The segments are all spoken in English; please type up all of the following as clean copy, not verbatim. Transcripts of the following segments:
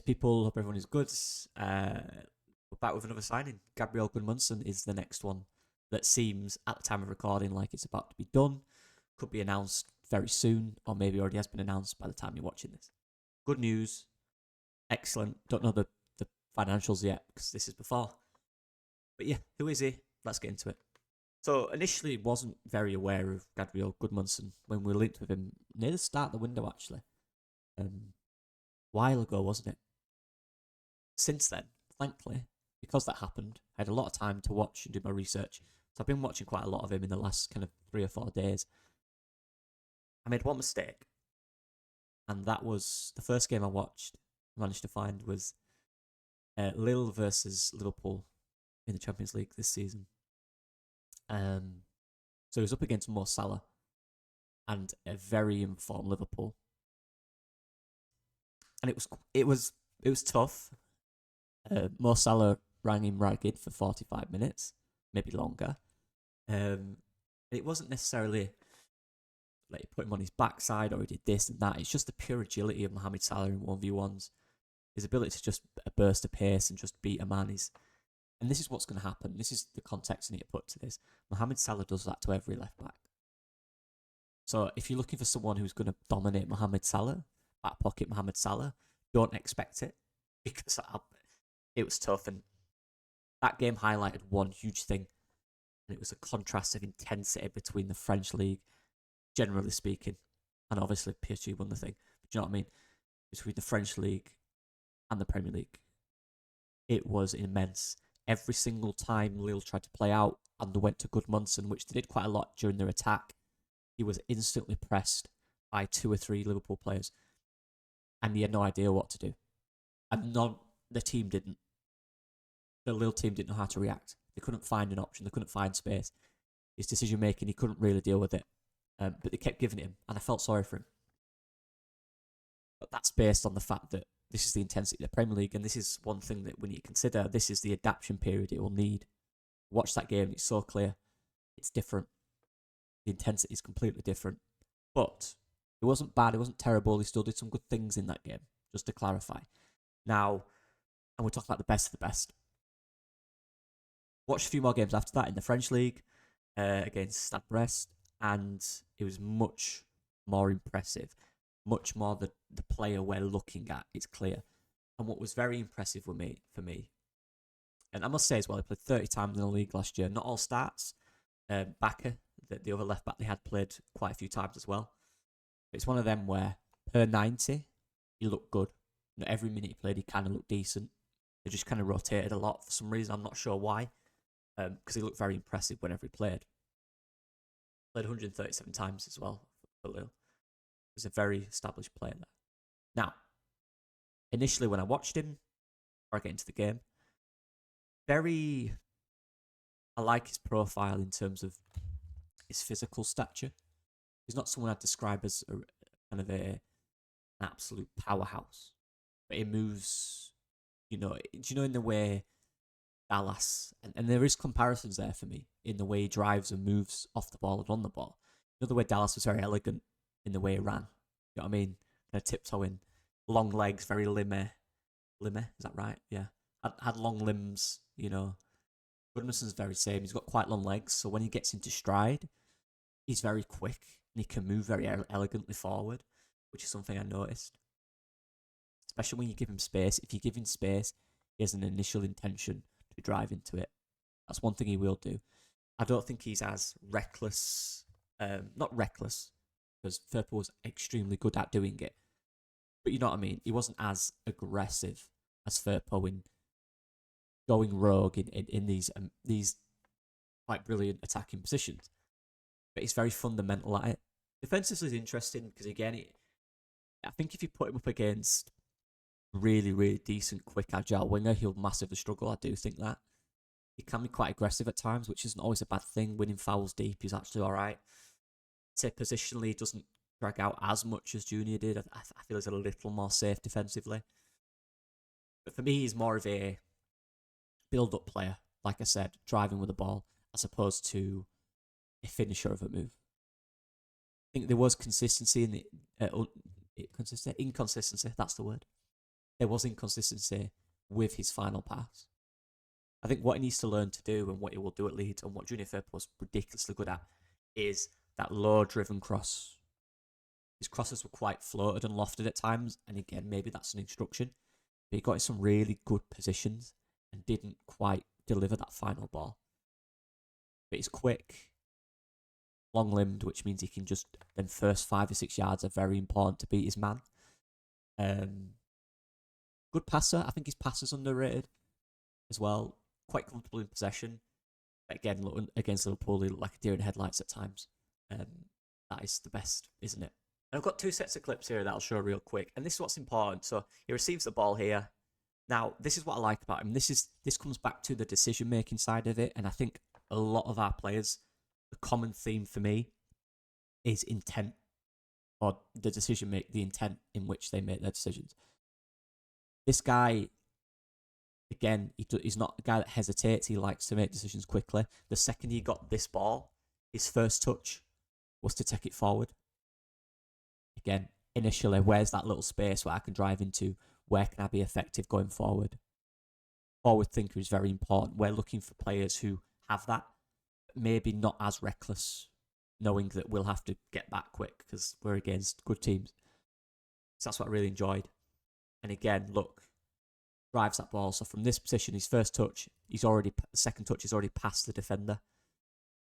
people. Hope everyone is good. We're back with another signing. Gabriel Gudmundsson is the next one that seems, at the time of recording, like it's about to be done. Could be announced very soon, or maybe already has been announced by the time you're watching this. Good news. Excellent. Don't know the financials yet, because this is before. But yeah, who is he? Let's get into it. So initially wasn't very aware of Gabriel Gudmundsson when we were linked with him near the start of the window, actually. A while ago, wasn't it? Since then, thankfully, because that happened, I had a lot of time to watch and do my research. So I've been watching quite a lot of him in the last kind of 3 or 4 days. I made one mistake, and that was the first game I managed to find was Lille versus Liverpool in the Champions League this season. So he was up against Mo Salah and a very informed Liverpool, and it was tough. Mo Salah rang him ragged for 45 minutes, maybe longer. It wasn't necessarily like he put him on his backside or he did this and that. It's just the pure agility of Mohamed Salah in 1v1s. His ability to just burst a pace and just beat a man is... And this is what's going to happen. This is the context I need to put to this. Mohamed Salah does that to every left back. So if you're looking for someone who's going to dominate Mohamed Salah, back pocket Mohamed Salah, don't expect it, because it was tough. And that game highlighted one huge thing, and it was a contrast of intensity between the French league, generally speaking, and obviously PSG won the thing. But do you know what I mean? Between the French league and the Premier League, it was immense. Every single time Lille tried to play out and they went to Gudmundsson, which they did quite a lot during their attack, he was instantly pressed by 2 or 3 Liverpool players, and he had no idea what to do. And the team didn't. The Lille team didn't know how to react. They couldn't find an option. They couldn't find space. His decision making, he couldn't really deal with it. But they kept giving it him, and I felt sorry for him. But that's based on the fact that this is the intensity of the Premier League, and this is one thing that we need to consider. This is the adaptation period it will need. Watch that game, it's so clear. It's different. The intensity is completely different. But it wasn't bad, it wasn't terrible. He still did some good things in that game, just to clarify. Now, and we're talking about the best of the best. Watched a few more games after that in the French League against Stade Brest, and it was much more impressive. Much more the player we're looking at, it's clear. And what was very impressive for me, and I must say as well, he played 30 times in the league last year. Not all starts. Farke, the other left back they had, played quite a few times as well. But it's one of them where per 90, he looked good. Every minute he played, he kind of looked decent. They just kind of rotated a lot for some reason. I'm not sure why. Because he looked very impressive whenever he played. Played 137 times as well for Lille. Was a very established player there. Now, initially when I watched him, before I get into the game, I like his profile in terms of his physical stature. He's not someone I'd describe as an absolute powerhouse, but he moves, in the way Dallas, and there is comparisons there for me in the way he drives and moves off the ball and on the ball. The way Dallas was very elegant in the way he ran. You know what I mean? Kind of tiptoeing. Long legs, very limmy. Limmy, is that right? Yeah. Had long limbs, Gudmundsson's very same. He's got quite long legs, so when he gets into stride, he's very quick, and he can move very elegantly forward, which is something I noticed. Especially when you give him space. If you give him space, he has an initial intention to drive into it. That's one thing he will do. I don't think he's as reckless. Not reckless, because Farke was extremely good at doing it. But you know what I mean? He wasn't as aggressive as Farke in going rogue in these quite brilliant attacking positions. But he's very fundamental at it. Defensively is interesting because, again, I think if you put him up against really, really decent, quick, agile winger, he'll massively struggle. I do think that. He can be quite aggressive at times, which isn't always a bad thing. Winning fouls deep is actually all right. Say positionally, he doesn't drag out as much as Junior did. I feel he's a little more safe defensively. But for me, he's more of a build-up player, like I said, driving with the ball, as opposed to a finisher of a move. I think there was consistency in the inconsistency, that's the word, there was inconsistency with his final pass. I think what he needs to learn to do and what he will do at Leeds and what Junior Firpo was ridiculously good at is that low-driven cross. His crosses were quite floated and lofted at times, and again, maybe that's an instruction. But he got in some really good positions and didn't quite deliver that final ball. But he's quick, long-limbed, which means he can just, then first 5 or 6 yards are very important to beat his man. Good passer. I think his pass is underrated as well. Quite comfortable in possession. Again, against Liverpool, he looked like a deer in headlights at times. That is the best, isn't it? And I've got 2 sets of clips here that I'll show real quick. And this is what's important. So he receives the ball here. Now, this is what I like about him. This comes back to the decision-making side of it. And I think a lot of our players, the common theme for me is intent, or the intent in which they make their decisions. This guy, again, he's not a guy that hesitates. He likes to make decisions quickly. The second he got this ball, his first touch was to take it forward. Again, initially, where's that little space where I can drive into? Where can I be effective going forward? Forward thinker is very important. We're looking for players who have that, maybe not as reckless, knowing that we'll have to get back quick because we're against good teams. So that's what I really enjoyed. And again, look, drives that ball. So from this position, his first touch, the second touch is already past the defender.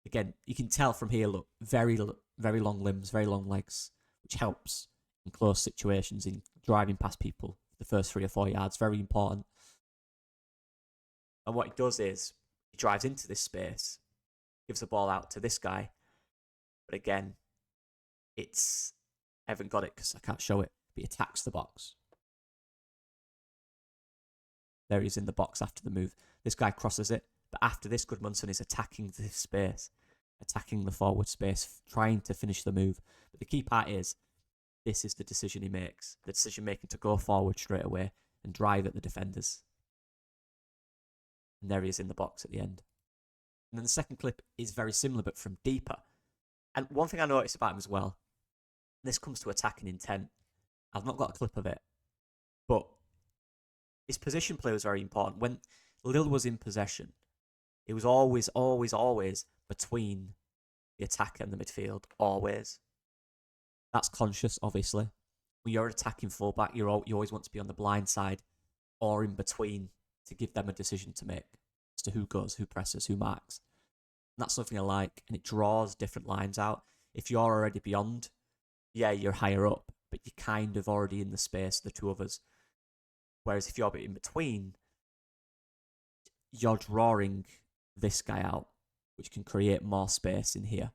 Again, you can tell from here, look, very, very long limbs, very long legs, which helps in close situations, in driving past people the first 3 or 4 yards. Very important. And what he does is, he drives into this space, gives the ball out to this guy. But again, I haven't got it because I can't show it, but he attacks the box. There he's in the box after the move. This guy crosses it. But after this, Gudmundsson is attacking this space, attacking the forward space, trying to finish the move. But the key part is, this is the decision he makes. The decision making to go forward straight away and drive at the defenders. And there he is in the box at the end. And then the second clip is very similar, but from deeper. And one thing I noticed about him as well, this comes to attacking intent. I've not got a clip of it, but his position play was very important. When Lille was in possession, it was always, always, always between the attacker and the midfield. Always. That's conscious, obviously. When you're attacking fullback, you always want to be on the blind side or in between to give them a decision to make as to who goes, who presses, who marks. And that's something I like, and it draws different lines out. If you're already beyond, yeah, you're higher up, but you're kind of already in the space, the two of us. Whereas if you're a bit in between, you're drawing this guy out, which can create more space in here.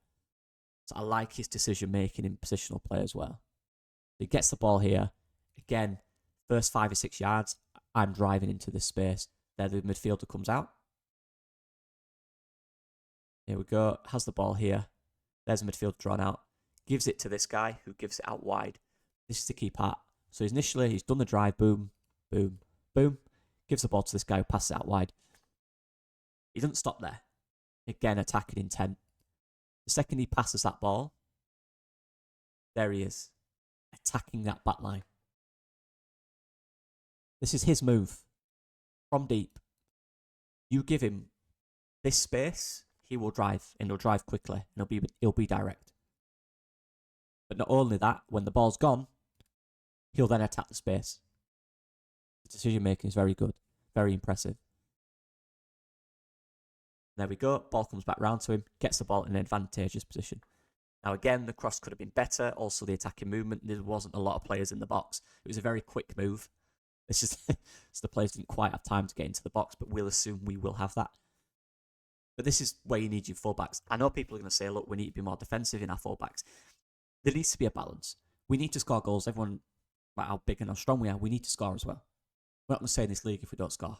So I like his decision-making in positional play as well. He gets the ball here. Again, first 5 or 6 yards, I'm driving into this space. There the midfielder comes out. Here we go. Has the ball here. There's the midfielder drawn out. Gives it to this guy who gives it out wide. This is the key part. So initially, he's done the drive. Boom, boom, boom. Gives the ball to this guy who passes it out wide. He doesn't stop there. Again, attacking intent. The second he passes that ball, there he is, attacking that back line. This is his move. From deep. You give him this space, he will drive, and he'll drive quickly, and he'll be direct. But not only that, when the ball's gone, he'll then attack the space. The decision making is very good, very impressive. There we go. Ball comes back round to him, gets the ball in an advantageous position. Now again, the cross could have been better. Also, the attacking movement. There wasn't a lot of players in the box. It was a very quick move. It's just so the players didn't quite have time to get into the box, but we'll assume we will have that. But this is where you need your fullbacks. I know people are going to say, look, we need to be more defensive in our fullbacks. There needs to be a balance. We need to score goals. Everyone, about how big and how strong we are, we need to score as well. We're not going to stay in this league if we don't score.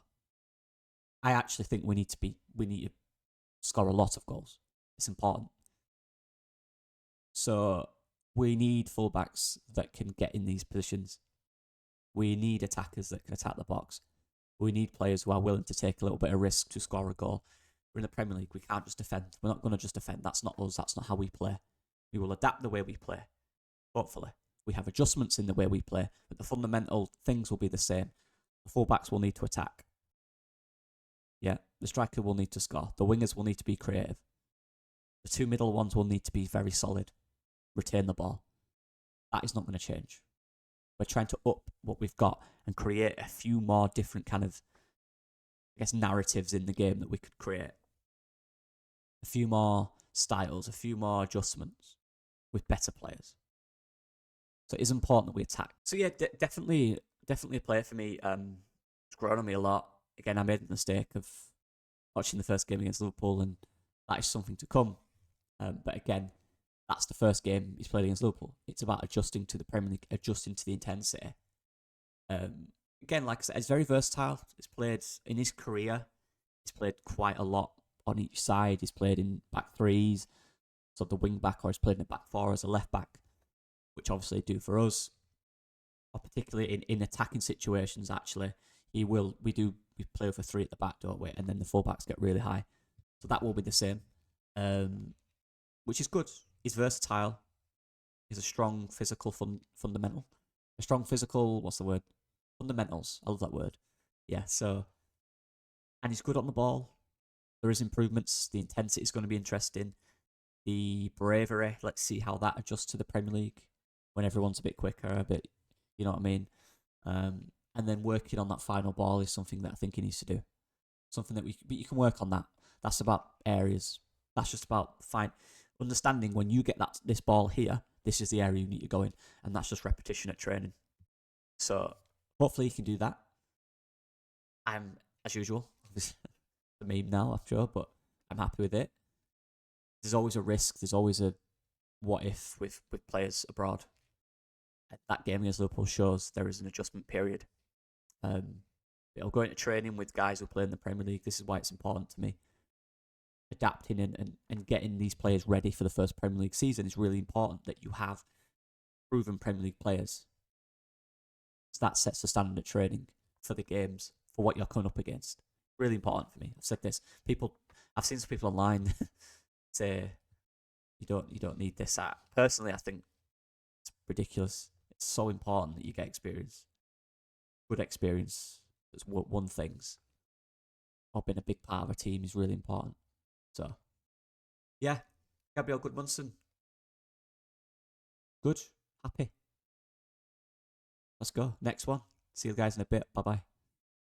I actually think we need to score a lot of goals. It's important. So we need fullbacks that can get in these positions. We need attackers that can attack the box. We need players who are willing to take a little bit of risk to score a goal. We're in the Premier League. We can't just defend. We're not going to just defend. That's not us. That's not how we play. We will adapt the way we play, hopefully. We have adjustments in the way we play, but the fundamental things will be the same. The fullbacks will need to attack. Yeah, the striker will need to score. The wingers will need to be creative. The two middle ones will need to be very solid, retain the ball. That is not going to change. We're trying to up what we've got and create a few more different kind of, I guess, narratives in the game that we could create. A few more styles, a few more adjustments with better players. So it is important that we attack. So yeah, definitely a player for me. It's grown on me a lot. Again, I made the mistake of watching the first game against Liverpool, and that is something to come. But again, that's the first game he's played against Liverpool. It's about adjusting to the Premier League, adjusting to the intensity. Again, like I said, it's very versatile. He's played in his career. He's played quite a lot on each side. He's played in back threes, so the wing back, or he's played in a back four as a left back, which obviously do for us. Or particularly in attacking situations, actually, we play with a three at the back, don't we? And then the fullbacks get really high, so that will be the same, which is good. He's versatile. He's a strong physical fundamental. A strong physical, what's the word? Fundamentals. I love that word. Yeah, so, and he's good on the ball. There is improvements. The intensity is going to be interesting. The bravery, let's see how that adjusts to the Premier League when everyone's a bit quicker, a bit, you know what I mean? And then working on that final ball is something that I think he needs to do. Something that but you can work on that. That's about areas. That's just about understanding when you get this ball here, this is the area you need to go in, and that's just repetition at training. So hopefully you can do that. I'm, as usual, the meme now, I'm sure, but I'm happy with it. There's always a risk. There's always a what if with players abroad. That game against Liverpool shows there is an adjustment period. Going to training with guys who play in the Premier League, this is why it's important to me. Adapting and getting these players ready for the first Premier League season is really important, that you have proven Premier League players. So that sets the standard of training for the games, for what you're coming up against. Really important for me. I've said this. I've seen some people online say you don't need this. Personally, I think it's ridiculous. It's so important that you get experience. Good experience that's won things. Or being a big part of a team is really important. So, yeah, Gabriel Gudmundsson. Good. Happy. Let's go. Next one. See you guys in a bit. Bye-bye.